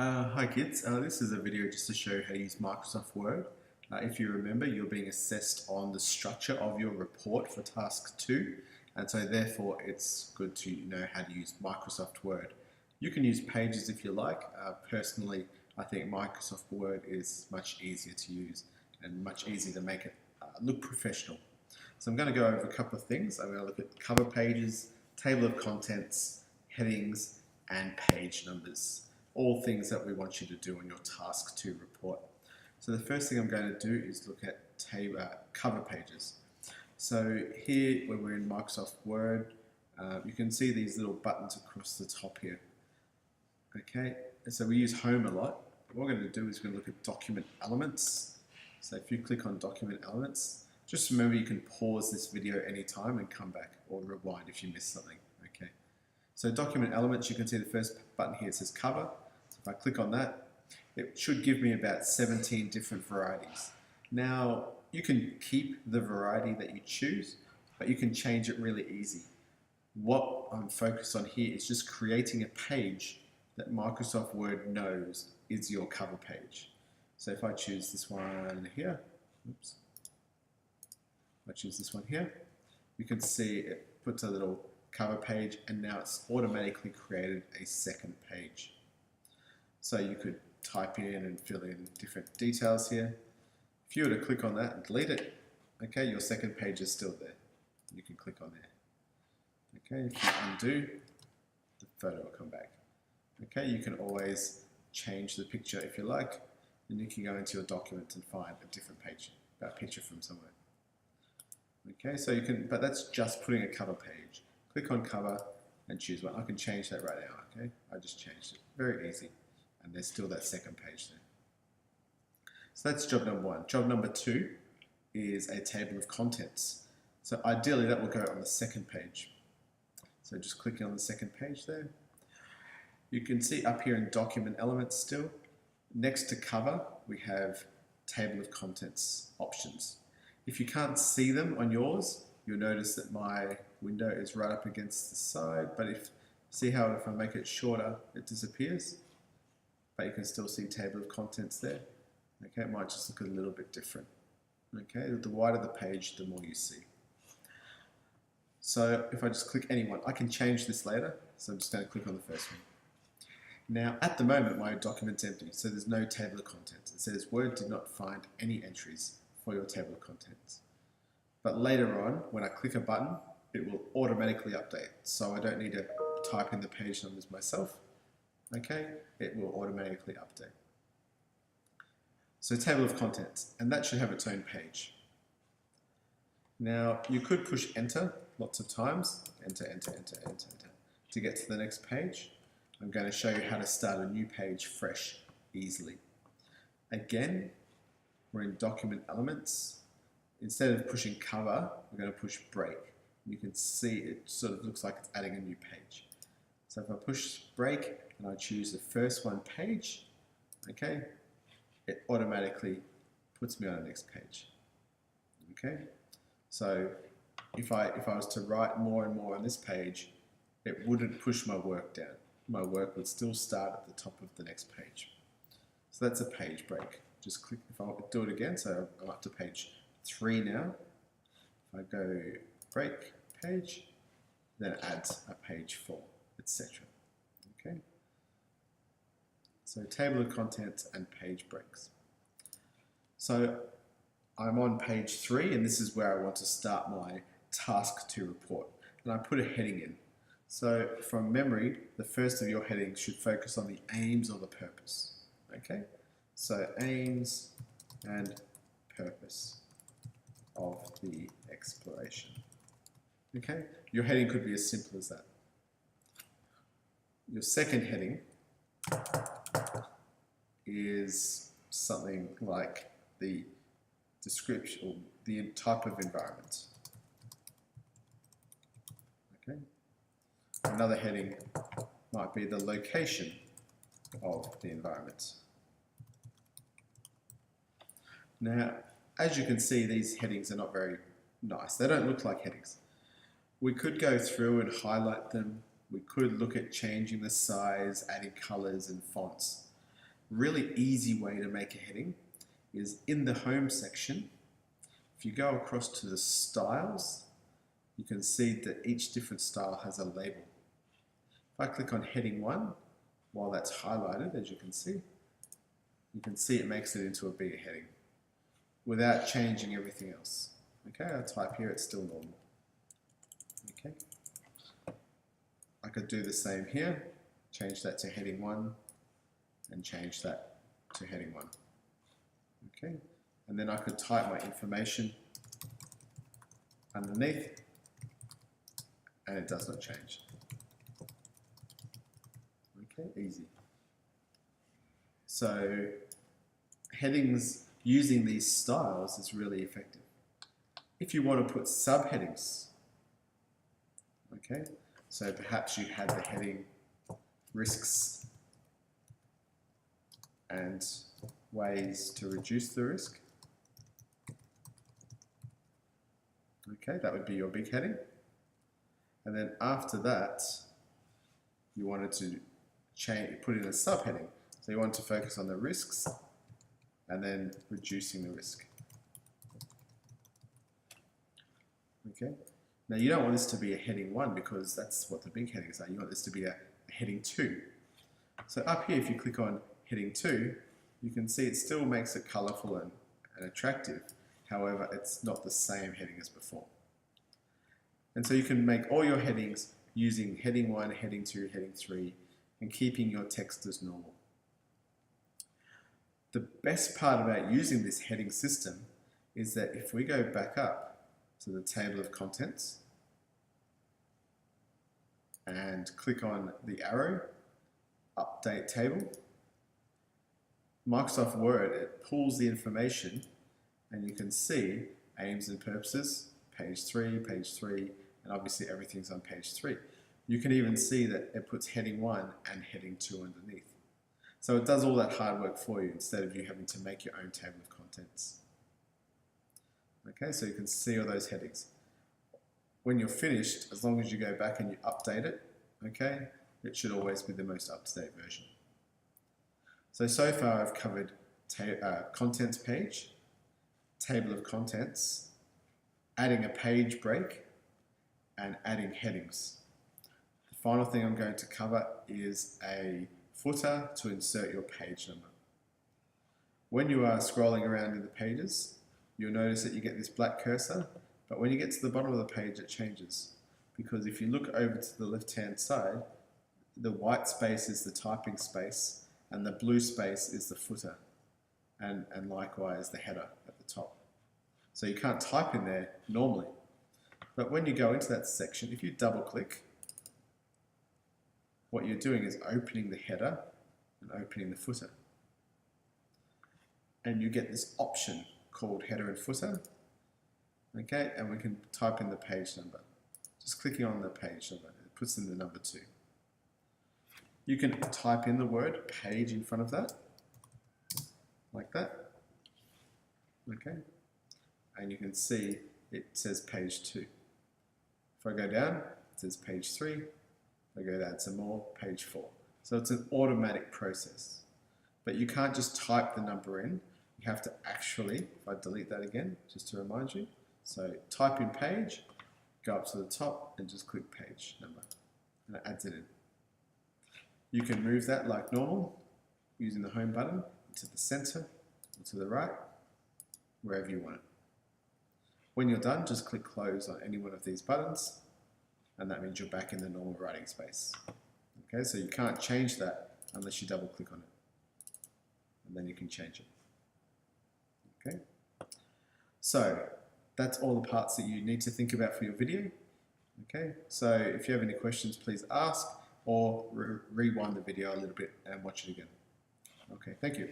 Hi kids, this is a video just to show how to use Microsoft Word. If you remember, you're being assessed on the structure of your report for task 2, and so therefore it's good to know how to use Microsoft Word. You can use Pages if you like. Personally, I think Microsoft Word is much easier to use and much easier to make it look professional. So I'm going to go over a couple of things. I'm going to look at cover pages, table of contents, headings, and page numbers. All things that we want you to do in your task 2 report. So the first thing I'm going to do is look at cover pages. So here, when we're in Microsoft Word, you can see these little buttons across the top here. Okay, and so we use Home a lot. What we're going to do is we're going to look at document elements. So if you click on document elements, just remember you can pause this video anytime and come back, or rewind if you missed something. Okay. So document elements, you can see the first button here, it says cover. So if I click on that, it should give me about 17 different varieties. Now, you can keep the variety that you choose, but you can change it really easy. What I'm focused on here is just creating a page that Microsoft Word knows is your cover page. So if I choose this one here, oops, if I choose this one here, you can see it puts a little cover page, and now it's automatically created a second page. So you could type in and fill in different details here. If you were to click on that and delete it, okay, your second page is still there. You can click on there. Okay, if you undo, the photo will come back. Okay, you can always change the picture if you like, and you can go into your document and find a different page, a picture from somewhere. Okay, so you can, but that's just putting a cover page. Click on cover and choose one. I can change that right now, okay? I just changed it. Very easy. And there's still that second page there. So that's job number 1. Job number 2 is a table of contents. So ideally that will go on the second page. So just clicking on the second page there. You can see up here in document elements still, next to cover, we have table of contents options. If you can't see them on yours, you'll notice that my window is right up against the side, but see how if I make it shorter, it disappears, but you can still see table of contents there. Okay, it might just look a little bit different. Okay, the wider the page, the more you see. So if I just click any one, I can change this later, so I'm just going to click on the first one. Now, at the moment, my document's empty, so there's no table of contents. It says Word did not find any entries for your table of contents. But later on, when I click a button, it will automatically update. So I don't need to type in the page numbers myself. Okay, it will automatically update. So table of contents, and that should have its own page. Now, you could push enter lots of times, enter, enter, enter, enter, enter, to get to the next page. I'm going to show you how to start a new page fresh, easily. Again, we're in document elements. Instead of pushing cover, we're going to push break. You can see it sort of looks like it's adding a new page. So if I push break and I choose the first one page, okay, it automatically puts me on the next page. Okay, so if I was to write more and more on this page, it wouldn't push my work down. My work would still start at the top of the next page. So that's a page break. Just click, if I do it again, so I'm up to page 3 now. If I go break page, then it adds a page 4, etc. Okay. So table of contents and page breaks. So I'm on page 3, and this is where I want to start my task 2 report. And I put a heading in. So from memory, the first of your headings should focus on the aims or the purpose. Okay. So aims and purpose of the exploration. Okay, your heading could be as simple as that. Your second heading is something like the description or the type of environment. Okay, another heading might be the location of the environment. Now, as you can see, these headings are not very nice. They don't look like headings. We could go through and highlight them. We could look at changing the size, adding colors and fonts. really easy way to make a heading is in the home section. If you go across to the styles, you can see that each different style has a label. If I click on heading 1, while that's highlighted, as you can see it makes it into a bigger heading without changing everything else. Okay, I type here, it's still normal. Okay, I could do the same here, change that to heading 1 and change that to heading 1. Okay, and then I could type my information underneath and it does not change. Okay, easy. So headings using these styles is really effective. If you want to put subheadings, okay, so perhaps you had the heading risks and ways to reduce the risk. Okay, that would be your big heading. And then after that, you wanted to put in a subheading. So you want to focus on the risks and then reducing the risk. Okay. Now you don't want this to be a heading 1 because that's what the big headings are. You want this to be a heading 2. So up here, if you click on heading 2, you can see it still makes it colorful and attractive. However, it's not the same heading as before. And so you can make all your headings using heading 1, heading 2, heading 3, and keeping your text as normal. The best part about using this heading system is that if we go back up to the table of contents and click on the arrow, update table, Microsoft Word, it pulls the information and you can see aims and purposes, page 3, and obviously everything's on page 3. You can even see that it puts heading 1 and heading 2 underneath. So it does all that hard work for you instead of you having to make your own table of contents. Okay, so you can see all those headings. When you're finished, as long as you go back and you update it, okay, it should always be the most up-to-date version. So far I've covered contents page, table of contents, adding a page break, and adding headings. The final thing I'm going to cover is a footer to insert your page number. When you are scrolling around in the pages, you'll notice that you get this black cursor, but when you get to the bottom of the page it changes. Because if you look over to the left-hand side, the white space is the typing space and the blue space is the footer, and likewise the header at the top. So you can't type in there normally. But when you go into that section, if you double click, what you're doing is opening the header and opening the footer. And you get this option called header and footer. Okay, and we can type in the page number. Just clicking on the page number, it puts in the number 2. You can type in the word page in front of that, like that. Okay, and you can see it says page 2. If I go down, it says page 3. If I go down some more, page 4. So it's an automatic process. But you can't just type the number in. You have to actually, if I delete that again, just to remind you. So type in page, go up to the top and just click page number. And it adds it in. You can move that like normal using the home button to the center or to the right, wherever you want it. When you're done, just click close on any one of these buttons, and that means you're back in the normal writing space. Okay, so you can't change that unless you double click on it, and then you can change it. Okay, so that's all the parts that you need to think about for your video. Okay, so if you have any questions, please ask or rewind the video a little bit and watch it again. Okay, thank you.